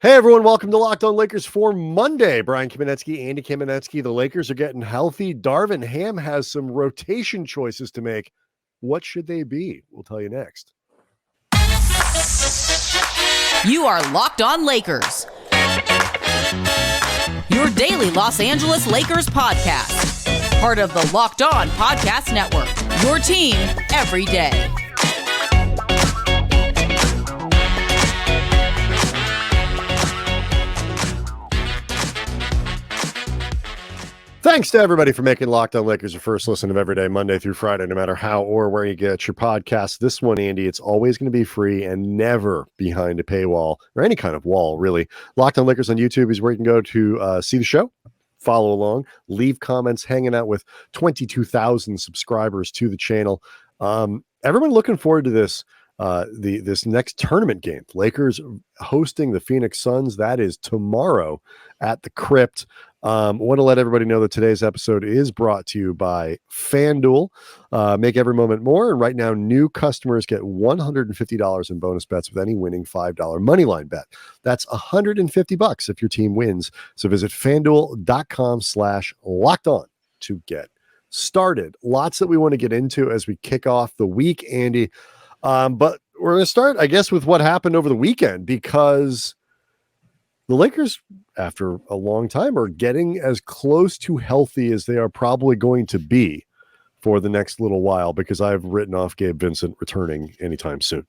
Hey everyone, welcome to Locked On Lakers for Monday. Brian Kamenetsky, Andy Kamenetsky. The Lakers are getting healthy. Darvin Ham has some rotation choices to make. What should they be? We'll tell you next. You are Locked On Lakers, your daily Los Angeles Lakers podcast. Part of the Locked On Podcast Network, your team every day. Thanks to everybody for making Locked On Lakers your first listen of every day, Monday through Friday, no matter how or where you get your podcast. This one, Andy, it's always going to be free and never behind a paywall or any kind of wall, really. Locked On Lakers on YouTube is where you can go to see the show, follow along, leave comments, hanging out with 22,000 subscribers to the channel. Everyone looking forward to this. This next tournament game, Lakers hosting the Phoenix Suns. That is tomorrow at the Crypt. Want to let everybody know that today's episode is brought to you by FanDuel. Make every moment more. And right now, new customers get $150 in bonus bets with any winning $5 moneyline bet. That's $150 if your team wins. So visit FanDuel.com/lockedon to get started. Lots that we want to get into as we kick off the week, Andy. But we're going to start, I guess, with what happened over the weekend, because the Lakers, after a long time, are getting as close to healthy as they are probably going to be for the next little while, because I've written off Gabe Vincent returning anytime soon.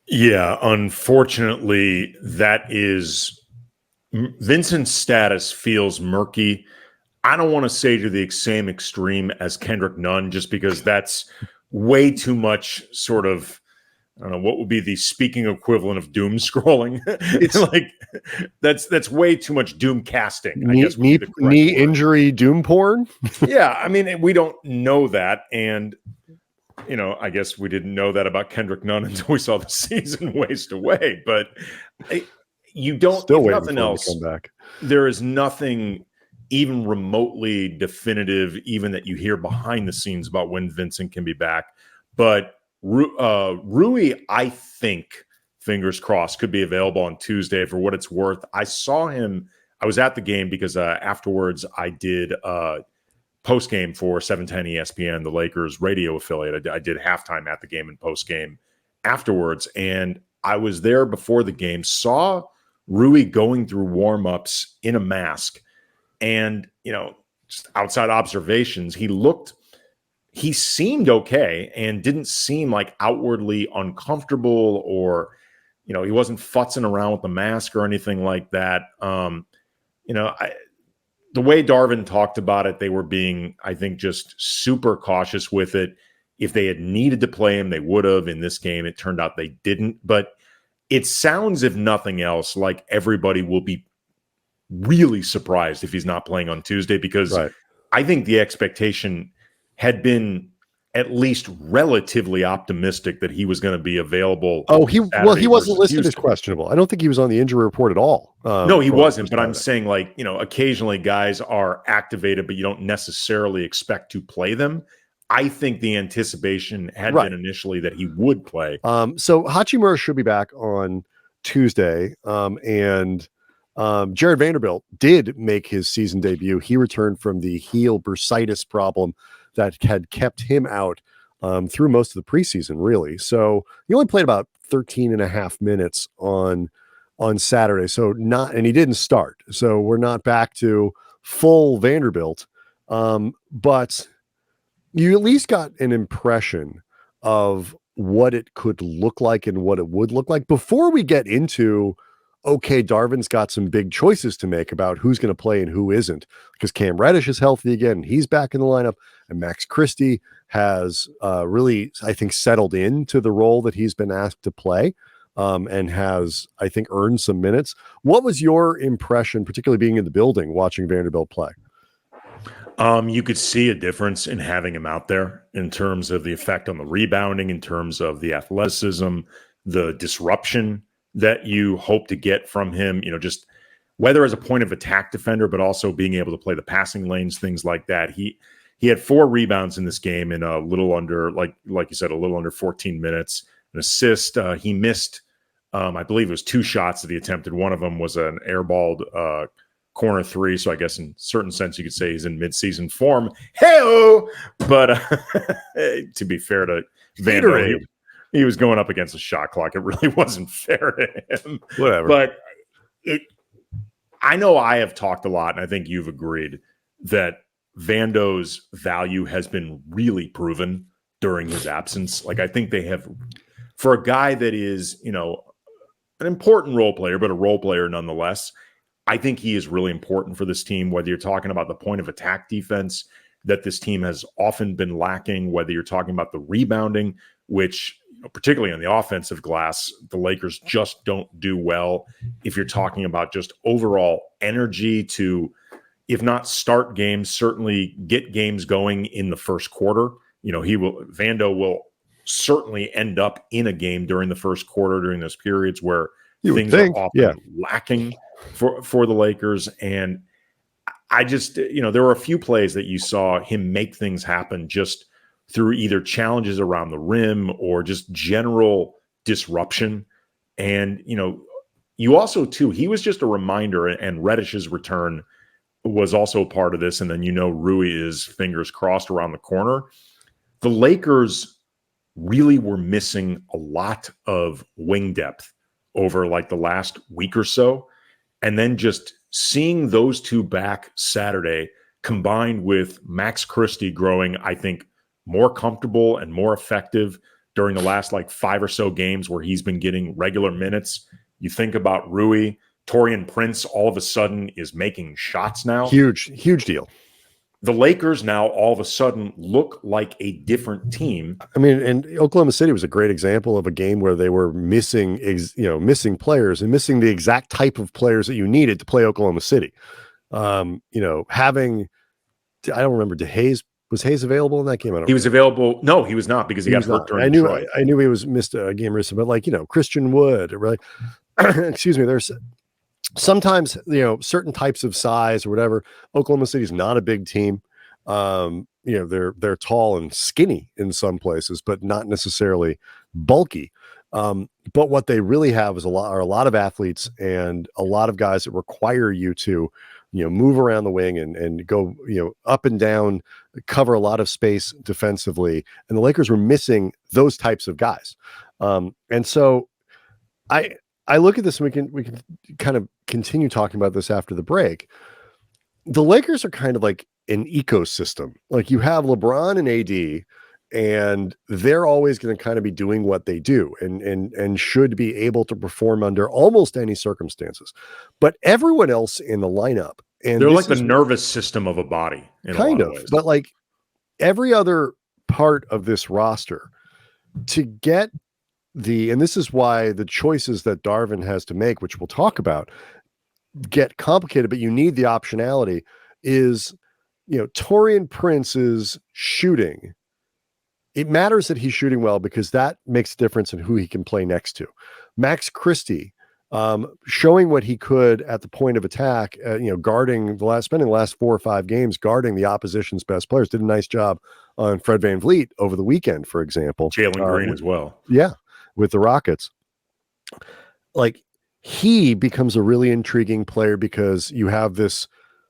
Yeah, unfortunately, Vincent's status feels murky. I don't want to say to the same extreme as Kendrick Nunn, just because that's way too much sort of, I don't know, what would be the speaking equivalent of doom scrolling. It's like that's way too much doom casting. I guess knee injury doom porn. Yeah, I mean, we don't know that, and I guess we didn't know that about Kendrick Nunn until we saw the season waste away. But you don't. Still if waiting nothing for him else, to come back. There is nothing even remotely definitive, even that you hear behind the scenes about when Vincent can be back. But Rui, I think, fingers crossed, could be available on Tuesday. For what it's worth, I saw him. I was at the game because afterwards I did post-game for 710 ESPN, the Lakers radio affiliate. I did halftime at the game and post-game afterwards. And I was there before the game, saw Rui going through warm-ups in a mask. And, just outside observations, he seemed okay and didn't seem like outwardly uncomfortable, or, he wasn't futzing around with the mask or anything like that. The way Darvin talked about it, they were being, I think, just super cautious with it. If they had needed to play him, they would have. In this game, it turned out they didn't. But it sounds, if nothing else, like everybody will be really surprised if he's not playing on Tuesday, because right. I think the expectation had been at least relatively optimistic that he was going to be available. He wasn't listed as questionable. I don't think he was on the injury report at all. No, he wasn't. But I'm saying, occasionally guys are activated, but you don't necessarily expect to play them. I think the anticipation had been initially that he would play. So Hachimura should be back on Tuesday. And Jared Vanderbilt did make his season debut. He returned from the heel bursitis problem that had kept him out through most of the preseason, really. So he only played about 13 and a half minutes on Saturday. And he didn't start. So we're not back to full Vanderbilt. But you at least got an impression of what it could look like and what it would look like before we get into, okay, Darvin's got some big choices to make about who's going to play and who isn't, because Cam Reddish is healthy again. He's back in the lineup, and Max Christie has really, I think, settled into the role that he's been asked to play, and has, I think, earned some minutes. What was your impression, particularly being in the building, watching Vanderbilt play? You could see a difference in having him out there in terms of the effect on the rebounding, in terms of the athleticism, the disruption that you hope to get from him, just whether as a point of attack defender, but also being able to play the passing lanes, things like that. He had 4 rebounds in this game in a little under, like you said, a little under 14 minutes, an assist. He missed I believe it was 2 shots that he attempted. One of them was an airballed corner 3. So I guess in certain sense you could say he's in midseason form. Hey-o! But to be fair to Vando, he was going up against a shot clock. It really wasn't fair to him. Whatever. But I know I have talked a lot, and I think you've agreed that Vando's value has been really proven during his absence. Like, I think they have, for a guy that is, an important role player, but a role player nonetheless, I think he is really important for this team, whether you're talking about the point of attack defense that this team has often been lacking, whether you're talking about the rebounding, which particularly on the offensive glass, the Lakers just don't do well. If you're talking about just overall energy to, if not start games, certainly get games going in the first quarter. Vando will certainly end up in a game during the first quarter, during those periods where things are often lacking for the Lakers. And I just, there were a few plays that you saw him make things happen just through either challenges around the rim or just general disruption. And, you also, too, he was just a reminder, and Reddish's return was also a part of this. And then, Rui is fingers crossed around the corner. The Lakers really were missing a lot of wing depth over like the last week or so. And then just seeing those two back Saturday combined with Max Christie growing, I think, more comfortable and more effective during the last 5 or so games where he's been getting regular minutes. You think about Rui, Taurean Prince all of a sudden is making shots now. Huge deal. The Lakers now all of a sudden look like a different team. I mean, and Oklahoma City was a great example of a game where they were missing players and missing the exact type of players that you needed to play Oklahoma City. Having, I don't remember, was Hayes available in that game? He was available. No, he was not, because he got hurt during Detroit. I knew he was missed a game recently, but Christian Wood, right? Excuse me. There's sometimes, certain types of size or whatever. Oklahoma City's not a big team. They're tall and skinny in some places, but not necessarily bulky. But what they really have is a lot of athletes and a lot of guys that require you to, move around the wing and go, up and down, cover a lot of space defensively. And the Lakers were missing those types of guys. And so I look at this, and we can kind of continue talking about this after the break. The Lakers are kind of like an ecosystem. Like, you have LeBron and AD, and they're always going to kind of be doing what they do and should be able to perform under almost any circumstances. But everyone else in the lineup, and they're like the nervous system of a body in kind a lot of ways. But like every other part of this roster, to get and this is why the choices that Darvin has to make, which we'll talk about, get complicated, but you need the optionality, is, Taurean Prince's shooting. It matters that he's shooting well because that makes a difference in who he can play next to. Max Christie, showing what he could at the point of attack, spending the last 4 or 5 games guarding the opposition's best players, did a nice job on Fred VanVleet over the weekend, for example. Jalen Green as well. Yeah, with the Rockets. Like, he becomes a really intriguing player because you have this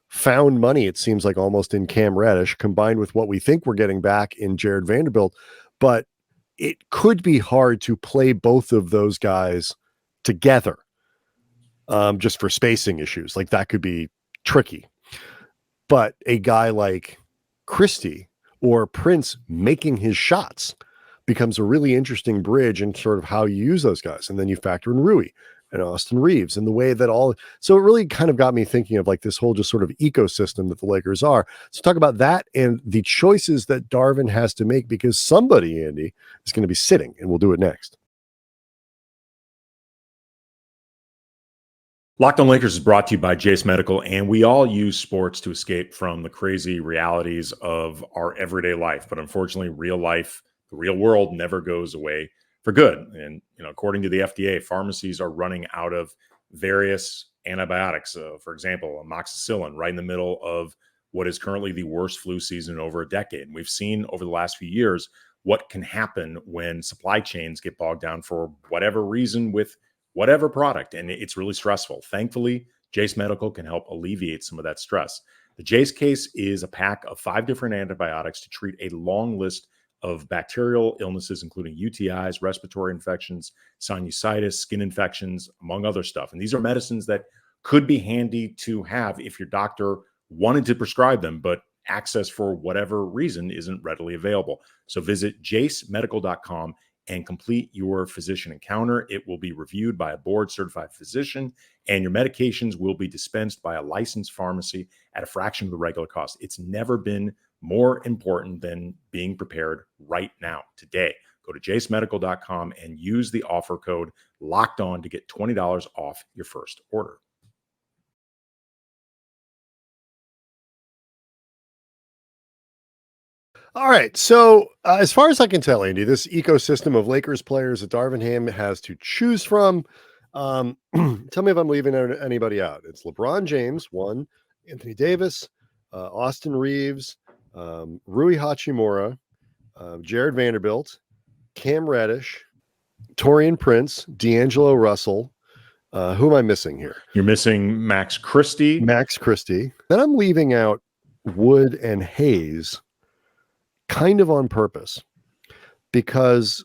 found money, it seems like, almost in Cam Reddish, combined with what we think we're getting back in Jared Vanderbilt. But it could be hard to play both of those guys together, just for spacing issues. Like, that could be tricky. But a guy like Christie or Prince making his shots becomes a really interesting bridge in sort of how you use those guys. And then you factor in Rui and Austin Reeves and the way that so it really kind of got me thinking of like this whole just sort of ecosystem that the Lakers are. So talk about that and the choices that Darvin has to make, because somebody, Andy, is going to be sitting, and we'll do it next. Locked On Lakers is brought to you by Jace Medical, and we all use sports to escape from the crazy realities of our everyday life. But unfortunately, real life, the real world, never goes away for good. And, according to the FDA, pharmacies are running out of various antibiotics. For example, amoxicillin, right in the middle of what is currently the worst flu season in over a decade. And we've seen over the last few years what can happen when supply chains get bogged down for whatever reason with whatever product, and it's really stressful. Thankfully, Jace Medical can help alleviate some of that stress. The Jace case is a pack of 5 different antibiotics to treat a long list of bacterial illnesses, including UTIs, respiratory infections, sinusitis, skin infections, among other stuff. And these are medicines that could be handy to have if your doctor wanted to prescribe them, but access for whatever reason isn't readily available. So visit jacemedical.com and complete your physician encounter. It will be reviewed by a board-certified physician, and your medications will be dispensed by a licensed pharmacy at a fraction of the regular cost. It's never been more important than being prepared right now, today. Go to jacemedical.com and use the offer code LOCKEDON to get $20 off your first order. All right. So, as far as I can tell, Andy, this ecosystem of Lakers players that Darvin Ham has to choose from, tell me if I'm leaving anybody out. It's LeBron James, one, Anthony Davis, Austin Reeves, Rui Hachimura, Jared Vanderbilt, Cam Reddish, Taurean Prince, D'Angelo Russell. Who am I missing here? You're missing Max Christie. Max Christie. Then I'm leaving out Wood and Hayes, kind of on purpose, because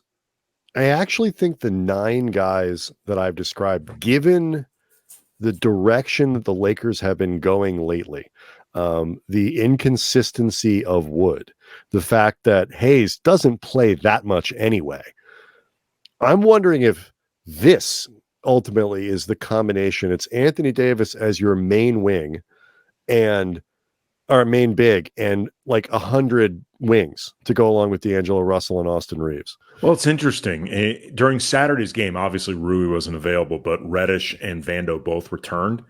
I actually think the 9 guys that I've described, given the direction that the Lakers have been going lately, the inconsistency of Wood, the fact that Hayes doesn't play that much anyway, I'm wondering if this ultimately is the combination. It's Anthony Davis as your main wing and our main big, and like 100 wings to go along with D'Angelo Russell and Austin Reeves. Well, it's interesting. During Saturday's game, obviously Rui wasn't available, but Reddish and Vando both returned.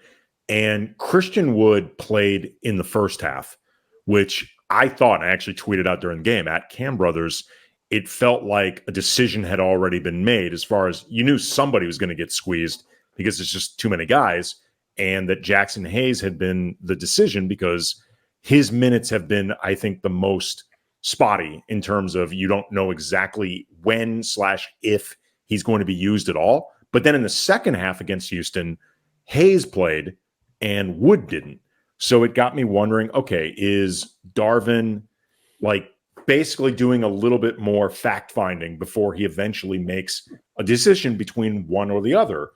And Christian Wood played in the first half, which I thought, I actually tweeted out during the game, at Cam Brothers, it felt like a decision had already been made, as far as you knew somebody was going to get squeezed because there's just too many guys, and that Jackson Hayes had been the decision because his minutes have been, I think, the most spotty in terms of you don't know exactly when/if he's going to be used at all. But then in the second half against Houston, Hayes played and Wood didn't. So it got me wondering, okay, is Darvin like basically doing a little bit more fact-finding before he eventually makes a decision between one or the other?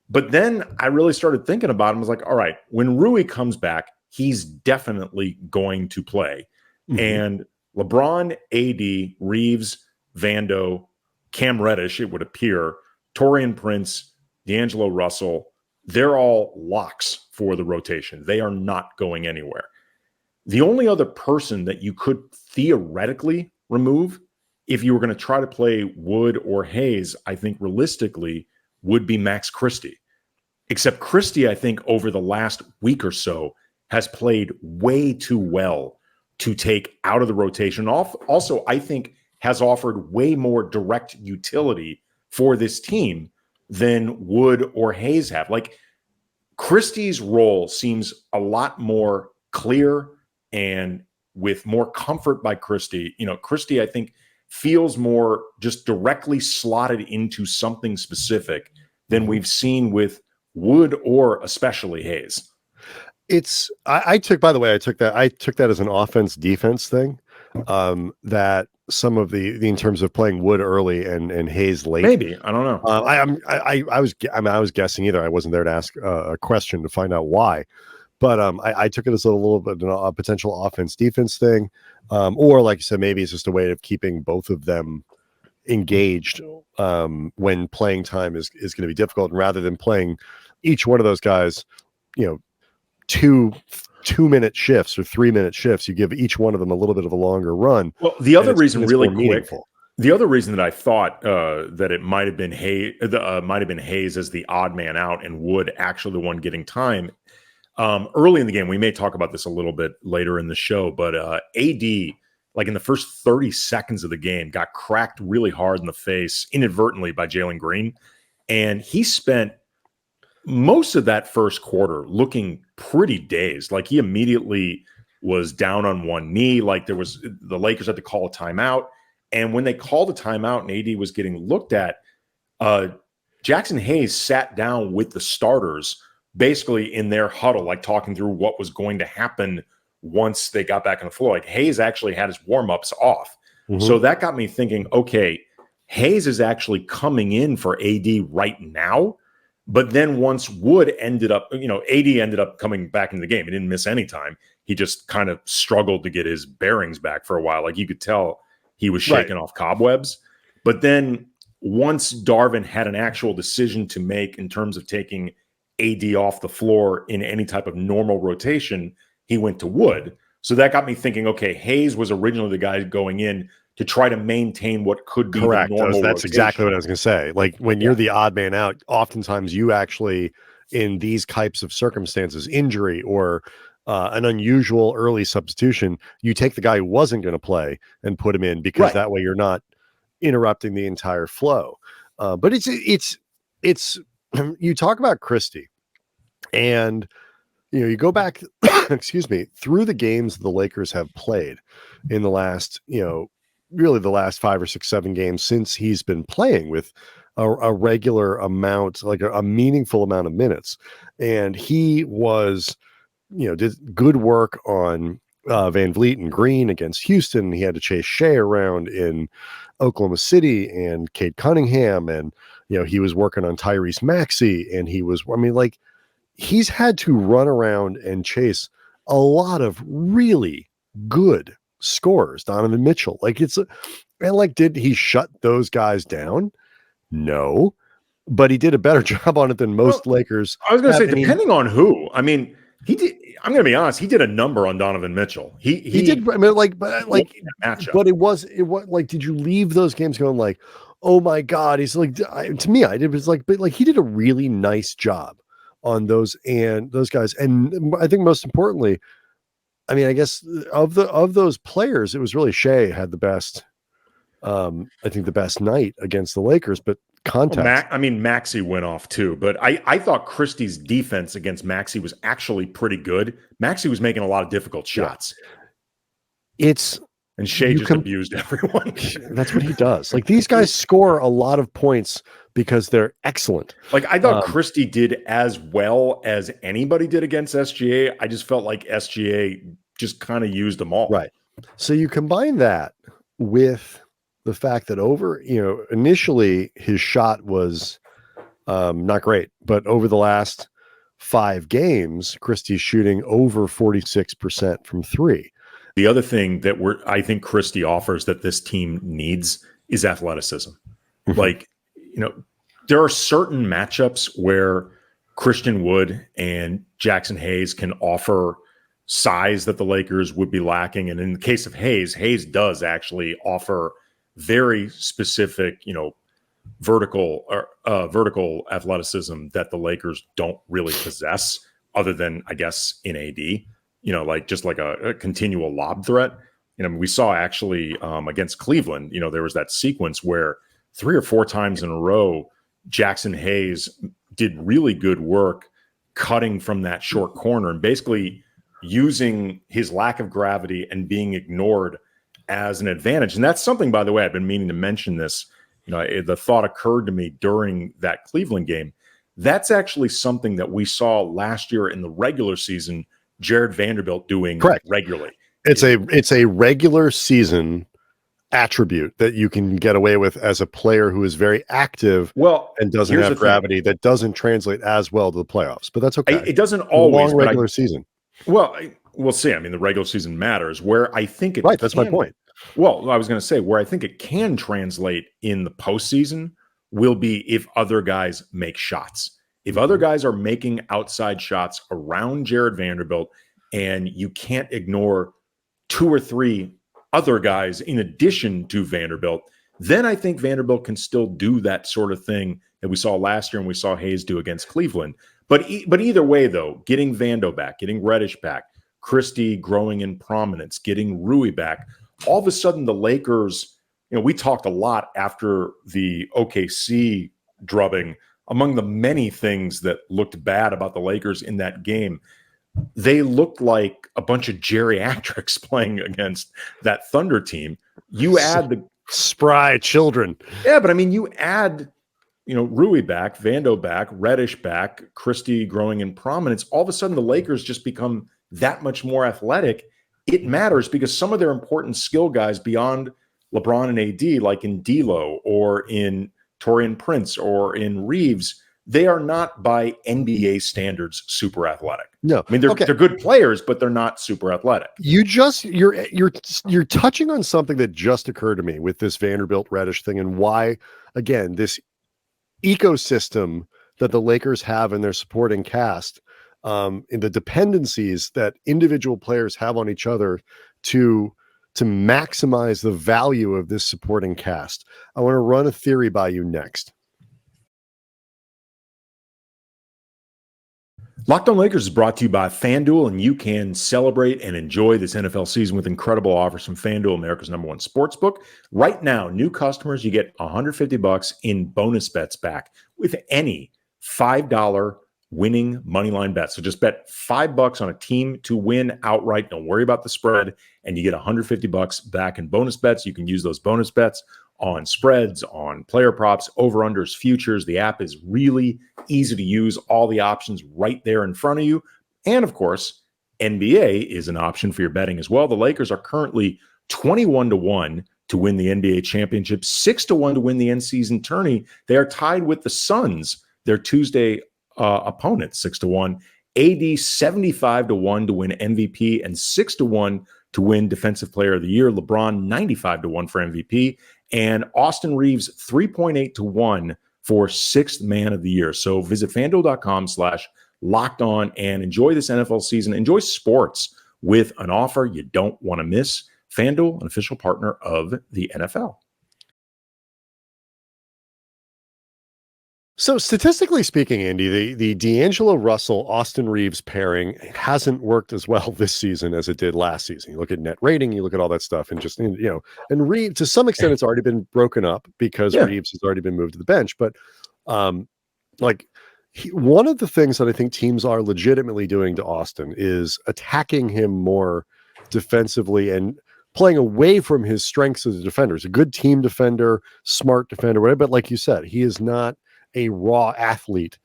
But then I really started thinking about him. I was like, all right, when Rui comes back, he's definitely going to play. Mm-hmm. And LeBron, AD, Reeves, Vando, Cam Reddish, it would appear, Taurean Prince, D'Angelo Russell, they're all locks for the rotation. They are not going anywhere. The only other person that you could theoretically remove, if you were going to try to play Wood or Hayes, I think realistically would be Max Christie. Except Christie, I think, over the last week or so, has played way too well to take out of the rotation. Also, I think has offered way more direct utility for this team than Wood or Hayes have. Like, Christie's role seems a lot more clear and with more comfort by Christie. You know, Christie, I think, feels more just directly slotted into something specific than we've seen with Wood or especially Hayes. I took that as an offense defense thing. That some of the in terms of playing Wood early and Hayes late. Maybe, I don't know. I was guessing either. I wasn't there to ask a question to find out why, but I took it as a little bit of a potential offense defense thing, or like you said, maybe it's just a way of keeping both of them engaged when playing time is going to be difficult, and rather than playing each one of those guys, you know, 2-minute shifts or 3-minute shifts, you give each one of them a little bit of a longer run. Well, the other reason, really quick, the other reason that I thought that it might have been Hayes as the odd man out and Wood actually the one getting time early in the game. We may talk about this a little bit later in the show, but AD, like in the first 30 seconds of the game, got cracked really hard in the face inadvertently by Jalen Green, and he spent most of that first quarter looking pretty dazed. Like, he immediately was down on one knee. Like, the Lakers had to call a timeout. And when they called a timeout and AD was getting looked at, Jackson Hayes sat down with the starters basically in their huddle, like talking through what was going to happen once they got back on the floor. Like Hayes actually had his warm-ups off. So that got me thinking, okay, Hayes is actually coming in for AD right now. But then once Wood ended up, AD ended up coming back into the game. He didn't miss any time. He just kind of struggled to get his bearings back for a while. Like you could tell he was shaking off cobwebs. But then once Darvin had an actual decision to make in terms of taking AD off the floor in any type of normal rotation, he went to Wood. So that got me thinking, okay, Hayes was originally the guy going in to try to maintain what could be correct. The normal That's rotation. exactly what I was going to say. Like when you're the odd man out, oftentimes you actually, in these types of circumstances, injury or an unusual early substitution, you take the guy who wasn't going to play and put him in because that way you're not interrupting the entire flow. But it's you talk about Christie and you go back, excuse me, through the games the Lakers have played in the last, really the last 5 or 6, 7 games since he's been playing with a regular amount, like a meaningful amount of minutes. And he was, did good work on Van Vliet and Green against Houston. He had to chase Shea around in Oklahoma City and Cade Cunningham. And, he was working on Tyrese Maxey. And he's had to run around and chase a lot of really good scorers. Donovan Mitchell, did he shut those guys down? No, but he did a better job on it than most Lakers. I was going to say, depending on who. I mean, he did. I'm going to be honest. He did a number on Donovan Mitchell. He did. I mean, but it was like, did you leave those games going like, oh my God, he's like, to me, I did was like, but like he did a really nice job on those guys. And I think most importantly, I mean, I guess of those players, it was really Shea had the best, I think the best night against the Lakers, but context. Maxey went off too, but I thought Christie's defense against Maxey was actually pretty good. Maxey was making a lot of difficult shots. And Shea just abused everyone. That's what he does. Like these guys score a lot of points because they're excellent. Like I thought Christie did as well as anybody did against SGA. I just felt like SGA just kind of used them all. Right. So you combine that with the fact that initially his shot was not great, but over the last 5 games, Christie's shooting over 46% from 3. The other thing that I think Christie offers that this team needs is athleticism. Like, there are certain matchups where Christian Wood and Jackson Hayes can offer size that the Lakers would be lacking. And in the case of Hayes does actually offer very specific, vertical athleticism that the Lakers don't really possess other than, I guess, in AD. Just like a continual lob threat. We saw actually against Cleveland, there was that sequence where 3 or 4 times in a row, Jackson Hayes did really good work cutting from that short corner and basically using his lack of gravity and being ignored as an advantage. And that's something, by the way, I've been meaning to mention this. The thought occurred to me during that Cleveland game. That's actually something that we saw last year in the regular season, Jared Vanderbilt doing regularly. It's a regular season attribute that you can get away with as a player who is very active and doesn't have gravity that doesn't translate as well to the playoffs, but that's okay. It doesn't always regular season. Well, we'll see. I mean, the regular season matters where I think it that's my point. Well, I was going to say where I think it can translate in the postseason will be if other guys make shots. If other guys are making outside shots around Jared Vanderbilt and you can't ignore 2 or 3 other guys in addition to Vanderbilt, then I think Vanderbilt can still do that sort of thing that we saw last year and we saw Hayes do against Cleveland. But either way, though, getting Vando back, getting Reddish back, Christie growing in prominence, getting Rui back, all of a sudden the Lakers, we talked a lot after the OKC drubbing. Among the many things that looked bad about the Lakers in that game, they looked like a bunch of geriatrics playing against that Thunder team. You add the spry children. Yeah, but I mean, you add Rui back, Vando back, Reddish back, Christie growing in prominence, all of a sudden the Lakers just become that much more athletic. It matters because some of their important skill guys beyond LeBron and AD, like in D'Lo or in Taurean Prince or in Reeves, they are not by NBA standards super athletic. No, I mean they're good players, but they're not super athletic. You're touching on something that just occurred to me with this Vanderbilt Reddish thing, and why, again, this ecosystem that the Lakers have in their supporting cast, in the dependencies that individual players have on each other to maximize the value of this supporting cast. I want to run a theory by you next. Locked On Lakers is brought to you by FanDuel, and you can celebrate and enjoy this NFL season with incredible offers from FanDuel, America's #1 sportsbook. Right now, new customers, you get $150 in bonus bets back with any $5 winning moneyline bet. So just bet $5 on a team to win outright. Don't worry about the spread, and you get $150 back in bonus bets. You can use those bonus bets on spreads, on player props, over-unders, futures. The app is really easy to use. All the options right there in front of you. And of course, NBA is an option for your betting as well. The Lakers are currently 21-1 to win the NBA championship, 6-1 to win the end-season tourney. They are tied with the Suns, their Tuesday opponent, 6-1. AD 75-1 to win MVP and 6-1 to win Defensive Player of the Year. LeBron 95-1 for MVP. And Austin Reeves 3.8-1 for 6th Man of the Year. So visit FanDuel.com/LockedOn and enjoy this NFL season. Enjoy sports with an offer you don't want to miss. FanDuel, an official partner of the NFL. So statistically speaking, Andy, the D'Angelo Russell Austin Reeves pairing hasn't worked as well this season as it did last season. You look at net rating, you look at all that stuff, and just, and Reeves, to some extent, it's already been broken up because Reeves has already been moved to the bench. But one of the things that I think teams are legitimately doing to Austin is attacking him more defensively and playing away from his strengths as a defender. He's a good team defender, smart defender, whatever. But like you said, he is not a raw athlete,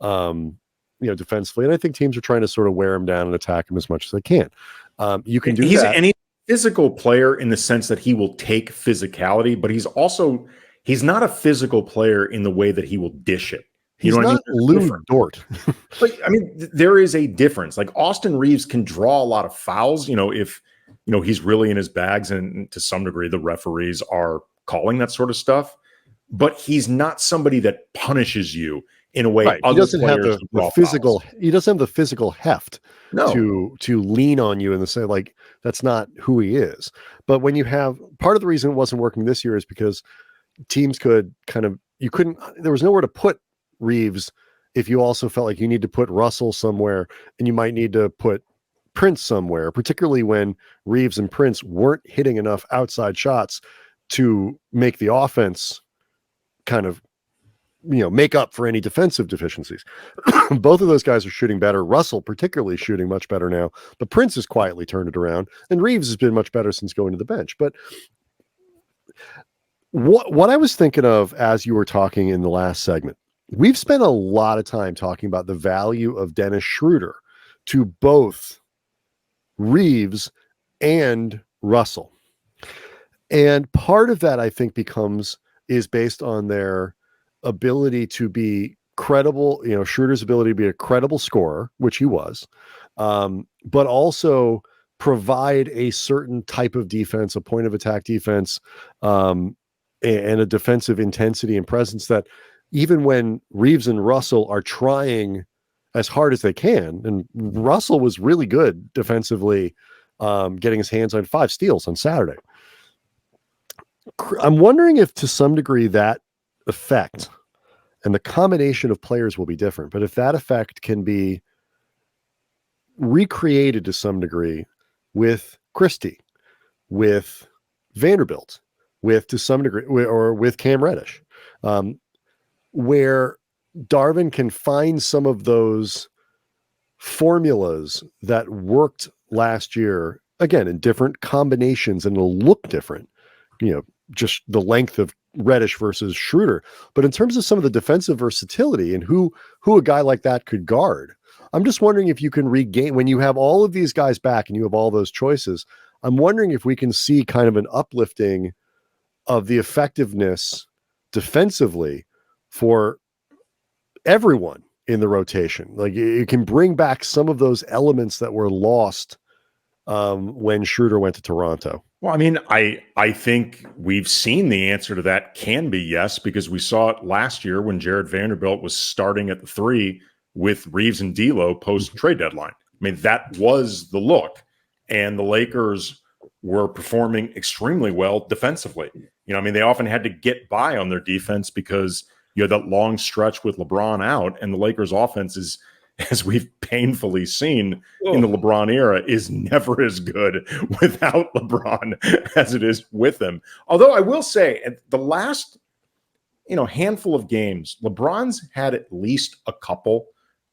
defensively. And I think teams are trying to sort of wear him down and attack him as much as they can. You can do that. And he's a physical player in the sense that he will take physicality, but he's not a physical player in the way that he will dish it. He's not Lou Dort. But I mean, there is a difference. Like Austin Reeves can draw a lot of fouls, if he's really in his bags, and to some degree the referees are calling that sort of stuff. But he's not somebody that punishes you in a way. Right. He doesn't have the physical. He doesn't have the physical heft to lean on you and say, like, that's not who he is. But when you have, part of the reason it wasn't working this year is because teams could there was nowhere to put Reeves if you also felt like you need to put Russell somewhere, and you might need to put Prince somewhere, particularly when Reeves and Prince weren't hitting enough outside shots to make the offense kind of, make up for any defensive deficiencies. Both of those guys are shooting better. Russell particularly shooting much better now, but Prince has quietly turned it around, and Reeves has been much better since going to the bench. But what I was thinking of as you were talking in the last segment, we've spent a lot of time talking about the value of Dennis Schroeder to both Reeves and Russell. And part of that, I think, is based on their ability to be credible, Schroeder's ability to be a credible scorer, which he was, but also provide a certain type of defense, a point of attack defense, and a defensive intensity and presence that even when Reeves and Russell are trying as hard as they can, and Russell was really good defensively, getting his hands on 5 steals on Saturday. I'm wondering if to some degree that effect and the combination of players will be different, but if that effect can be recreated to some degree with Christie, with Vanderbilt, to some degree, or with Cam Reddish, where Darvin can find some of those formulas that worked last year, again, in different combinations, and it'll look different, just the length of Reddish versus Schroeder. But in terms of some of the defensive versatility and who a guy like that could guard, I'm just wondering if you can regain, when you have all of these guys back and you have all those choices, I'm wondering if we can see kind of an uplifting of the effectiveness defensively for everyone in the rotation. Like it can bring back some of those elements that were lost when Schroeder went to Toronto. Well, I mean, I think we've seen the answer to that can be yes, because we saw it last year when Jared Vanderbilt was starting at the 3 with Reeves and D'Lo post trade deadline. I mean, that was the look, and the Lakers were performing extremely well defensively. I mean, they often had to get by on their defense because you had that long stretch with LeBron out, and the Lakers' offense is, as we've painfully seen in the LeBron era, is never as good without LeBron as it is with him. Although I will say, at the last handful of games, LeBron's had at least a couple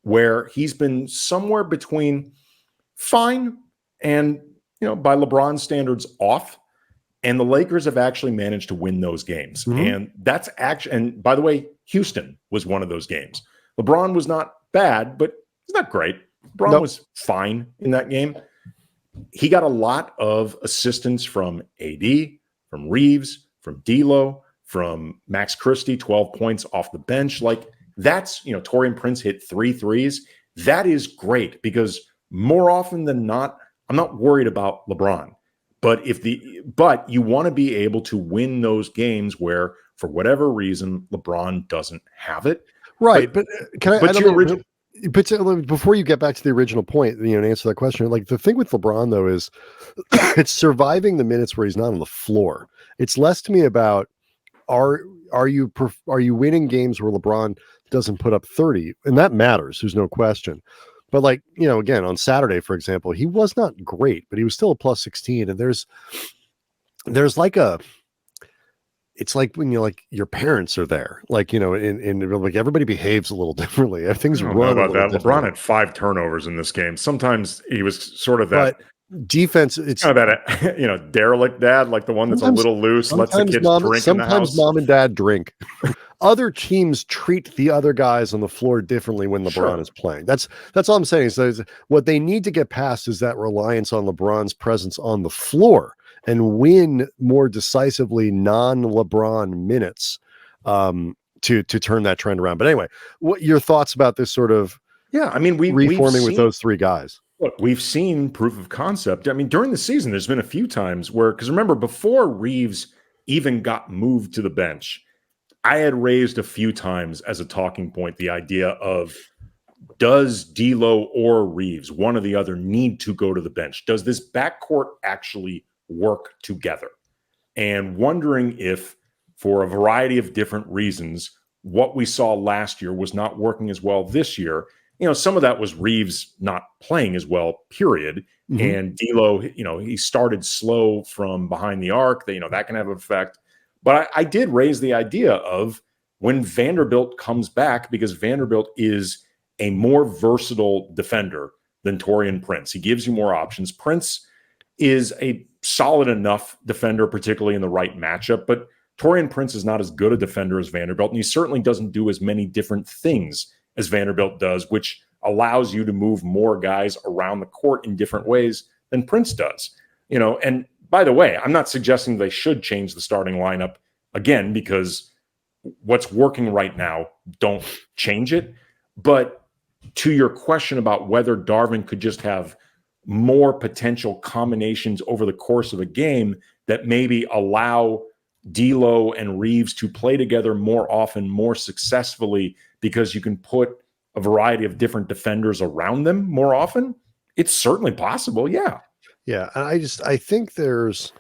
where he's been somewhere between fine and, by LeBron standards, off. And the Lakers have actually managed to win those games. Mm-hmm. And that's actually, and by the way, Houston was one of those games. LeBron was not bad, but he's not great. LeBron was fine in that game. He got a lot of assistance from AD, from Reeves, from D'Lo, from Max Christie, 12 points off the bench. Like that's, Taurean Prince hit 3 threes. That is great because more often than not, I'm not worried about LeBron. But you want to be able to win those games where, for whatever reason, LeBron doesn't have it. Right. But before you get back to the original point, and answer that question, like the thing with LeBron though is it's surviving the minutes where he's not on the floor. It's less to me about are you winning games where LeBron doesn't put up 30, and that matters. There's no question. But like, again, on Saturday, for example, he was not great, but he was still a plus 16. And there's like it's like when your parents are there, like, in like everybody behaves a little differently. Things run about that. LeBron had 5 turnovers in this game. Sometimes he was sort of that defense. It's kind of that, derelict dad, like the one that's a little loose, lets the kids drink in the house. Sometimes mom and dad drink. Other teams treat the other guys on the floor differently when LeBron is playing. That's all I'm saying. So what they need to get past is that reliance on LeBron's presence on the floor and win more decisively non-LeBron minutes to turn that trend around. But anyway, what your thoughts about this sort of reforming with those 3 guys? Look, we've seen proof of concept. I mean, during the season, there's been a few times where, because remember, before Reeves even got moved to the bench, I had raised a few times as a talking point the idea of, does D'Lo or Reeves, one or the other, need to go to the bench? Does this backcourt actually work together? And wondering if, for a variety of different reasons, what we saw last year was not working as well this year. Some of that was Reeves not playing as well, period. Mm-hmm. And D'Lo, he started slow from behind the arc. That can have an effect. But I did raise the idea of when Vanderbilt comes back, because Vanderbilt is a more versatile defender than Taurean Prince. He gives you more options. Prince is a solid enough defender, particularly in the right matchup, but Taurean Prince is not as good a defender as Vanderbilt, and he certainly doesn't do as many different things as Vanderbilt does, which allows you to move more guys around the court in different ways than Prince does. And by the way, I'm not suggesting they should change the starting lineup again, because what's working right now, don't change it. But to your question about whether Darvin could just have more potential combinations over the course of a game that maybe allow D'Lo and Reeves to play together more often, more successfully, because you can put a variety of different defenders around them more often, it's certainly possible. Yeah. Yeah. I think fans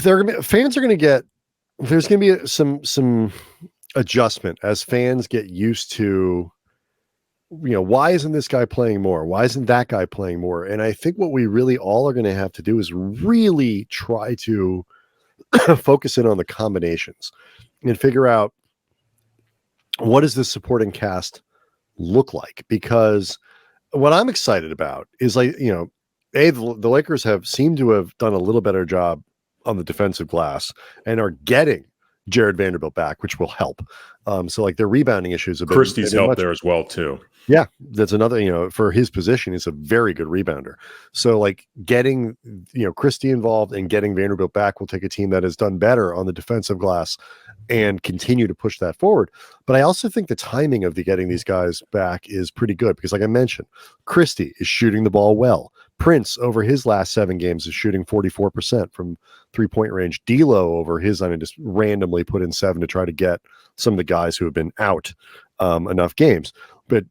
are going to get, there's going to be some adjustment as fans get used to, why isn't this guy playing more? Why isn't that guy playing more? And I think what we really all are going to have to do is really try to focus in on the combinations and figure out, what does this supporting cast look like? Because what I'm excited about is the Lakers have seemed to have done a little better job on the defensive glass and are getting Jared Vanderbilt back, which will help. So like their rebounding issues have been Christie's helped there as well too. Yeah, that's another, for his position, he's a very good rebounder. So like getting, Christie involved and getting Vanderbilt back will take a team that has done better on the defensive glass and continue to push that forward. But I also think the timing of getting these guys back is pretty good because, like I mentioned, Christie is shooting the ball well. Prince, over his last 7 games, is shooting 44% from 3-point range. D'Lo, over his, just randomly put in 7 to try to get some of the guys who have been out enough games. But,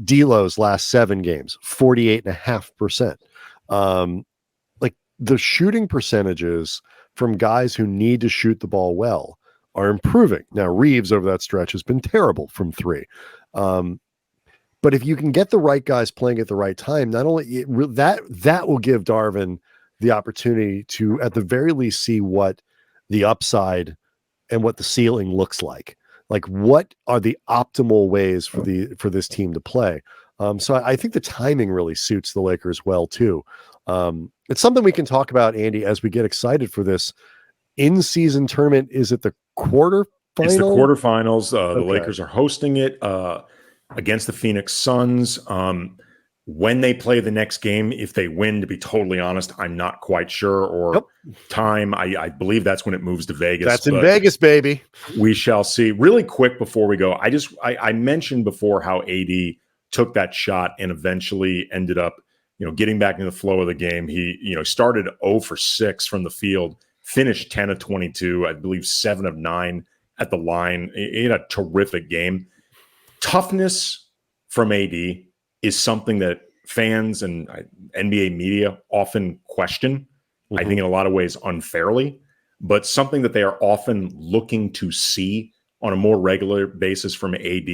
D'Lo's last 7 games, 48.5%. Like the shooting percentages from guys who need to shoot the ball well are improving. Now, Reeves over that stretch has been terrible from 3. But if you can get the right guys playing at the right time, not only that will give Darvin the opportunity to, at the very least, see what the upside and what the ceiling looks like. Like, what are the optimal ways for this team to play? So I think the timing really suits the Lakers well too. It's something we can talk about, Andy, as we get excited for this in-season tournament. Is it the quarterfinals? It's the quarterfinals. The Lakers are hosting it against the Phoenix Suns. When they play the next game, if they win, to be totally honest, I'm not quite sure. Or time, I believe that's when it moves to Vegas. That's in Vegas, baby. We shall see. Really quick before we go, I mentioned before how AD took that shot and eventually ended up, getting back into the flow of the game. He, started 0 for 6 from the field, finished 10 of 22, I believe 7 of 9 at the line. He had a terrific game. Toughness from AD is something that fans and NBA media often question. I think in a lot of ways unfairly, but something that they are often looking to see on a more regular basis from AD.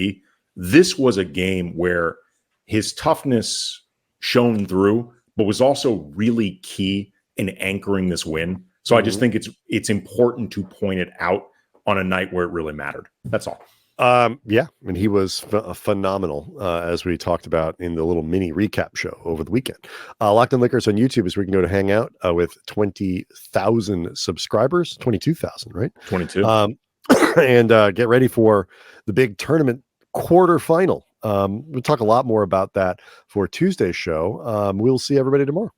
This was a game where his toughness shone through, but was also really key in anchoring this win. So I just think it's important to point it out on a night where it really mattered. That's all. Yeah, and he was phenomenal, as we talked about in the little mini recap show over the weekend. Locked On Lakers on YouTube is where you can go to hang out with 20,000 subscribers, 22,000, right? 22. And get ready for the big tournament quarterfinal. We'll talk a lot more about that for Tuesday's show. We'll see everybody tomorrow.